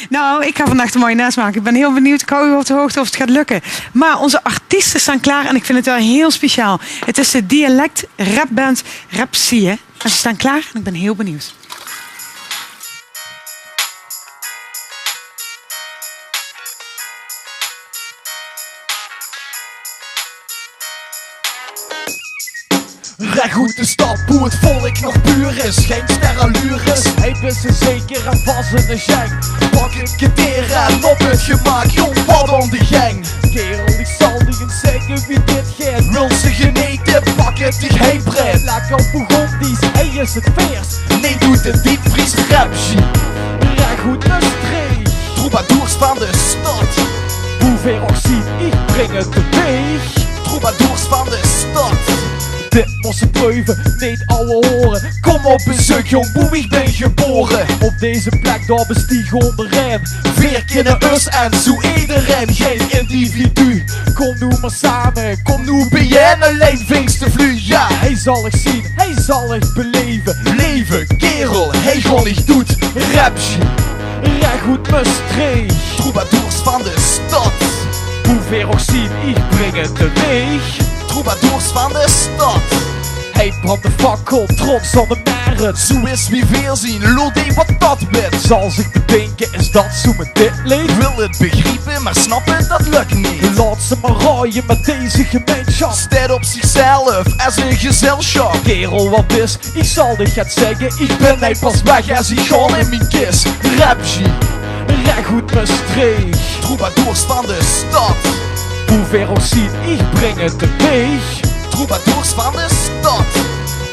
Nou, ik ga vandaag de mooie naast maken. Ik ben heel benieuwd. Ik hou u op de hoogte of het gaat lukken. Maar onze artiesten staan klaar en ik vind het wel heel speciaal. Het is de dialect rapband Rapsie. En ze staan klaar en ik ben heel benieuwd. Recht goed de stap, hoe het volk nog puur is. Geen sterallures, hij is er zeker en vast in de gang. Pak ik het neer en op het gemak, jong, wat om de gang. Kerel, ik zal niet eens zeggen wie dit gaat. Wil ze geneten, pak het dich heen breed. Lekker Burgondisch, hij is het vers. Nee, doet het diepvries rapsie. Recht goed de streek, troubadours van de stad. Hoe ver ook zien, ik breng het teweeg. Troubadours van de stad. Dit moest ze proeven, niet alle horen. Kom op bezoek, jong boe, ik ben geboren. Op deze plek, daar bestieg onder rem. Veer kennen us en zo iedereen. Geen individu, kom nu maar samen. Kom nu bij jij alleen vingst te vlu. Ja, hij zal ik zien, hij zal ik beleven. Leven, kerel, hij gewoon niet doet. Rapje, recht goed mijn streek. Troubadours van de stad. Hoe ver ook zien, ik breng het teweeg. Troubadours van de stad. Hij brandt de fakkel, trots aan de meren. Zo is wie veel zien, lode wat dat met. Zal zich bedenken, is dat zo met dit leeft? Wil het begrijpen, maar snappen, dat lukt niet. Laat ze maar raaien met deze gemeenschap. Steed op zichzelf, als een gezelschap. Kerel, wat is, ik zal dit gaat zeggen. Ik ben hij pas weg, als ik gewoon in mijn kist. Rapje, recht goed mijn streek. Troubadours van de stad. Hoe ver ook zien, ik breng het teweeg. Troubadours van de stad.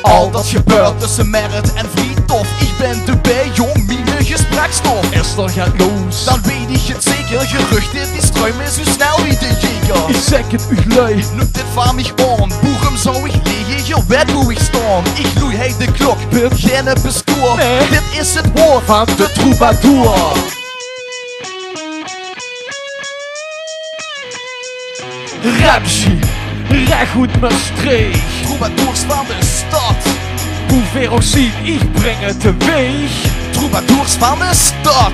Al dat gebeurt tussen Merit en Vriendhof. Ik ben erbij, jong, mine gesprekstof. Eerst dan gaat los, dan weet ik het zeker. Geruchten die struimen zo snel wie de jeger. Ik zeg het u lui, noemt dit van mij aan. Boerum zou ik liggen, je weet hoe ik staan. Ik loei hij de klok, ben geen bestoor. Nee, dit is het woord van de troubadour. Rapsie, recht goed mijn streek. Troubadours van de stad. Hoe ver ook zien, ik breng het teweeg. Troubadours van de stad.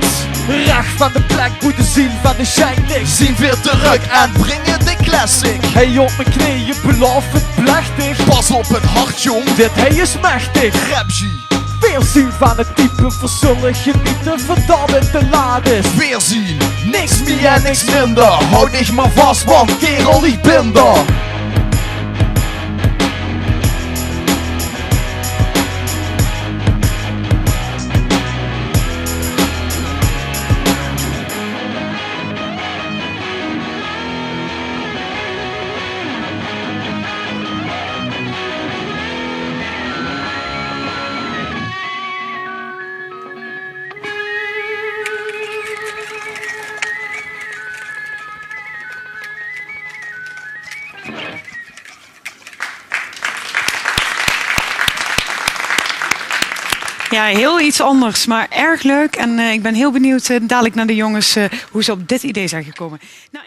Recht van de plek, hoe de ziel van de shine ligt. Zien weer terug en brengen de classic. Hij op mijn knieën, beloof het plechtig. Pas op het hart, jong, dit hij is machtig. Rapsie. Weerzien van het type verzullen genieten voordat het te laat is. Weerzien, niks meer en niks minder. Houd dich maar vast, want kerel, ik ben daar. Ja, heel iets anders, maar erg leuk. En ik ben heel benieuwd dadelijk naar de jongens hoe ze op dit idee zijn gekomen. Nou,